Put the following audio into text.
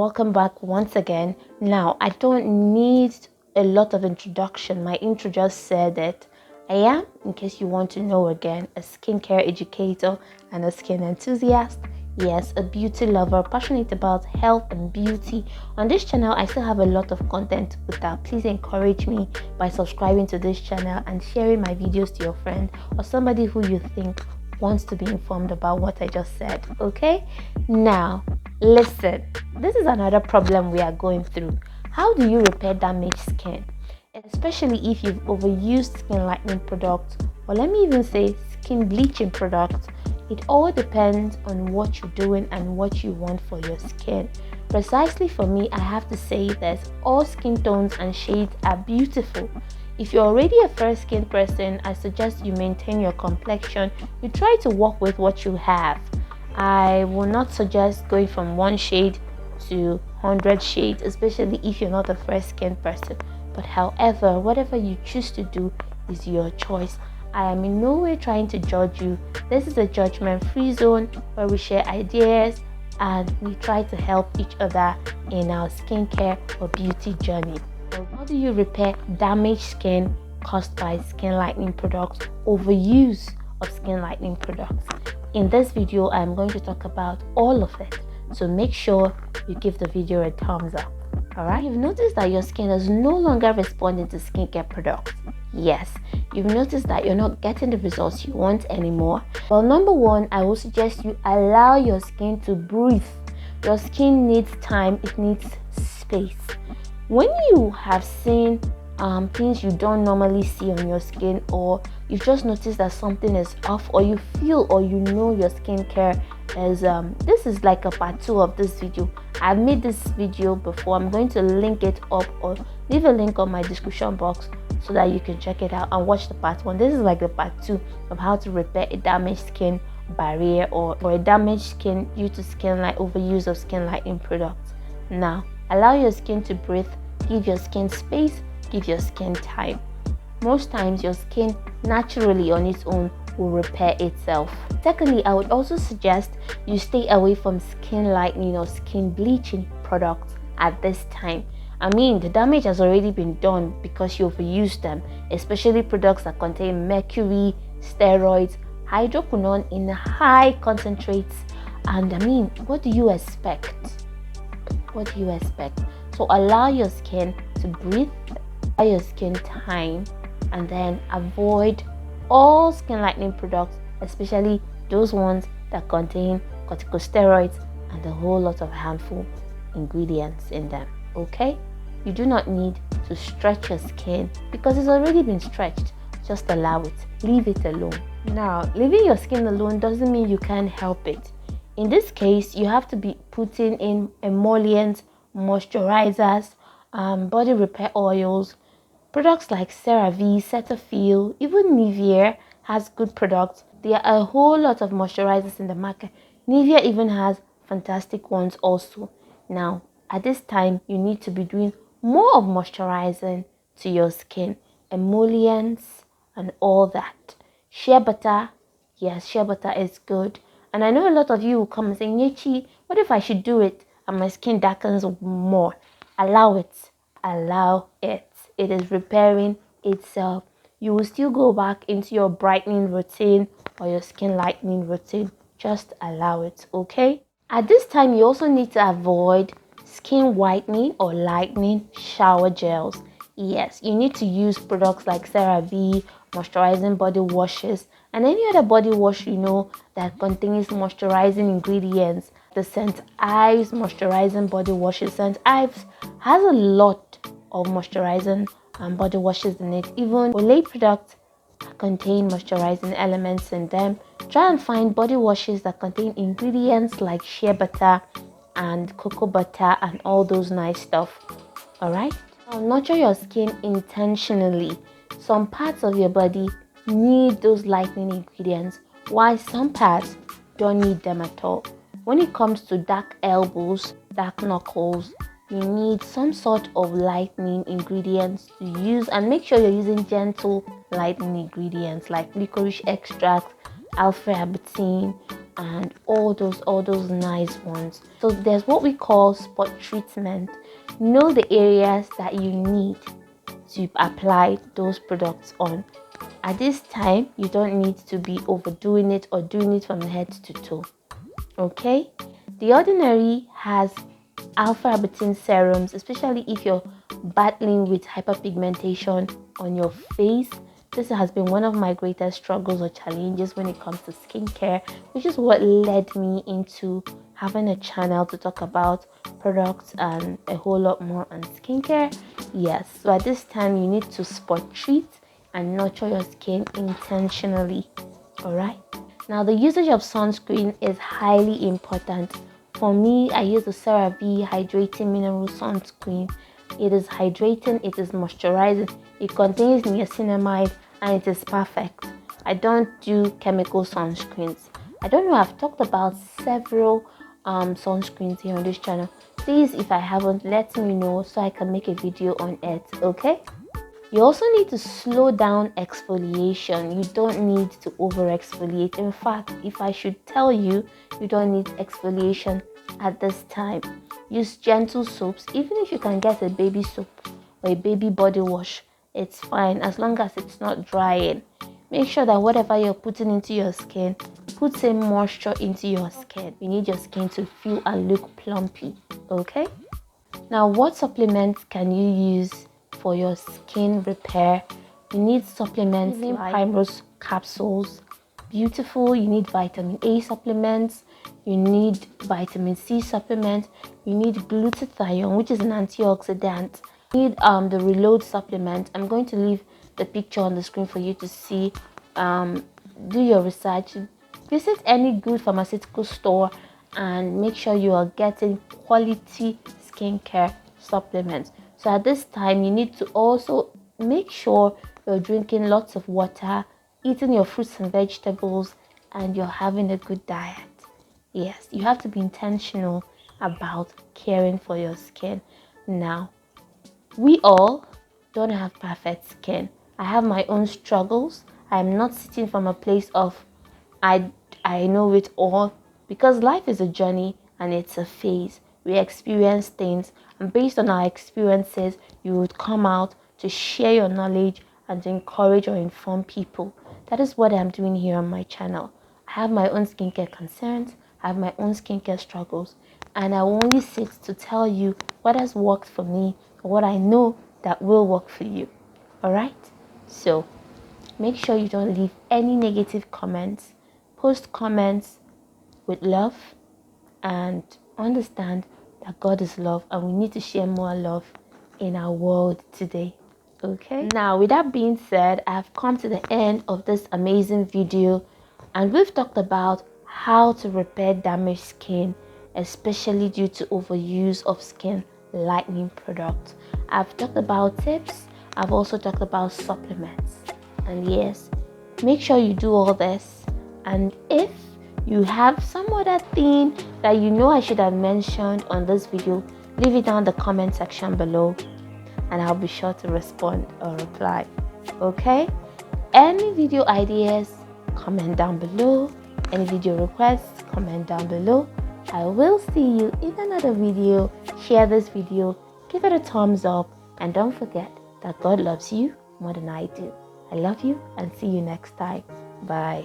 welcome back once again. Now, I don't need a lot of introduction. My intro just said it. I am, in case you want to know again, a skincare educator and a skin enthusiast. Yes, a beauty lover, passionate about health and beauty. On this channel, I still have a lot of content to put out. Please encourage me by subscribing to this channel and sharing my videos to your friend or somebody who you think wants to be informed about what I just said. Okay? Now, listen. This is another problem we are going through. How do you repair damaged skin? Especially if you've overused skin lightening products, or let me even say skin bleaching products. It all depends on what you're doing and what you want for your skin. Precisely for me, I have to say that all skin tones and shades are beautiful. If you're already a fair skin person, I suggest you maintain your complexion. You try to work with what you have. I will not suggest going from one shade to 100 shades, especially if you're not a fair skin person. But however, whatever you choose to do is your choice. I am in no way trying to judge you. This is a judgment-free zone where we share ideas and we try to help each other in our skincare or beauty journey. So how do you repair damaged skin caused by skin lightening products, overuse of skin lightening products? In this video, I'm going to talk about all of it. So make sure you give the video a thumbs up. Alright, you've noticed that your skin is no longer responding to skincare products. Yes, you've noticed that you're not getting the results you want anymore. Well, number one, I will suggest you allow your skin to breathe. Your skin needs time, it needs space. When you have seen things you don't normally see on your skin, or you've just noticed that something is off, or you feel or you know your skincare is this is like a part 2 of this video. I've made this video before. I'm going to link it up or leave a link on my description box so that you can check it out and watch the part 1. This is like the part 2 of how to repair a damaged skin barrier or a damaged skin due to overuse of skin lightening products. Now, allow your skin to breathe, give your skin space, give your skin time. Most times your skin naturally on its own will repair itself. Secondly, I would also suggest you stay away from skin lightening or skin bleaching products at this time. I mean, the damage has already been done because you overused them, especially products that contain mercury, steroids, hydroquinone in high concentrates. And I mean, what do you expect? What do you expect? So allow your skin to breathe, allow your skin time, and then avoid all skin lightening products, especially those ones that contain corticosteroids and a whole lot of harmful ingredients in them. Okay, you do not need to stretch your skin because it's already been stretched. Just allow it, leave it alone. Now, leaving your skin alone doesn't mean you can't help it. In this case, you have to be putting in emollients, moisturizers, body repair oils. Products like CeraVe, Cetaphil, even Nivea has good products. There are a whole lot of moisturizers in the market. Nivea even has fantastic ones also. Now, at this time, you need to be doing more of moisturizing to your skin. Emollients and all that. Shea butter, yes, shea butter is good. And I know a lot of you will come and say, Nyechi, what if I should do it and my skin darkens more? Allow it. Allow it. It is repairing itself. You will still go back into your brightening routine or your skin lightening routine. Just allow it, okay? At this time, you also need to avoid skin whitening or lightening shower gels. Yes, you need to use products like CeraVe, moisturizing body washes, and any other body wash you know that contains moisturizing ingredients. The St. Ives moisturizing body washes. St. Ives has a lot of moisturizing and body washes in it. Even Olay products contain moisturizing elements in them. Try and find body washes that contain ingredients like shea butter and cocoa butter and all those nice stuff. Alright? Now, nurture your skin intentionally. Some parts of your body need those lightening ingredients, while some parts don't need them at all. When it comes to dark elbows, dark knuckles, you need some sort of lightening ingredients to use, and make sure you're using gentle lightening ingredients like licorice extract, alpha-arbutin, and all those nice ones. So there's what we call spot treatment. Know the areas that you need to apply those products on. At this time, you don't need to be overdoing it or doing it from head to toe. Okay? The Ordinary has alpha arbutin serums, especially if you're battling with hyperpigmentation on your face. This has been one of my greatest struggles or challenges when it comes to skincare, which is what led me into having a channel to talk about products and a whole lot more on skincare. Yes, so at this time you need to spot treat and nurture your skin intentionally. Alright, now the usage of sunscreen is highly important. For me, I use the CeraVe Hydrating Mineral Sunscreen. It is hydrating, it is moisturizing, it contains niacinamide, and it is perfect. I don't do chemical sunscreens. I don't know, I've talked about several sunscreens here on this channel. Please, if I haven't, let me know so I can make a video on it, okay? You also need to slow down exfoliation. You don't need to over exfoliate. In fact, if I should tell you, you don't need exfoliation at this time. Use gentle soaps. Even if you can get a baby soap or a baby body wash, it's fine as long as it's not drying. Make sure that whatever you're putting into your skin puts in moisture into your skin. You need your skin to feel and look plumpy, okay? Now, what supplements can you use for your skin repair? You need supplements like Primrose capsules, beautiful. You need vitamin A supplements, you need vitamin C supplement, you need glutathione, which is an antioxidant. You need the Reload supplement. I'm going to leave the picture on the screen for you to see. Do your research, visit any good pharmaceutical store, and make sure you are getting quality skincare supplements. So at this time, you need to also make sure you're drinking lots of water, eating your fruits and vegetables, and you're having a good diet. Yes, you have to be intentional about caring for your skin. Now, we all don't have perfect skin. I have my own struggles. I'm not sitting from a place of I know it all, because life is a journey and it's a phase. We experience things, and based on our experiences, you would come out to share your knowledge and to encourage or inform people. That is what I'm doing here on my channel. I have my own skincare concerns, I have my own skincare struggles, and I will only sit to tell you what has worked for me or what I know that will work for you. Alright? So make sure you don't leave any negative comments. Post comments with love, and understand that God is love and we need to share more love in our world today. Okay, now with that being said, I've come to the end of this amazing video, and we've talked about how to repair damaged skin, especially due to overuse of skin lightening products. I've talked about tips, I've also talked about supplements, and yes, make sure you do all this. And if you have some other thing that you know I should have mentioned on this video, leave it down in the comment section below and I'll be sure to respond or reply. Okay? Any video ideas, comment down below. Any video requests, comment down below. I will see you in another video. Share this video, give it a thumbs up, and don't forget that God loves you more than I do. I love you and see you next time. Bye.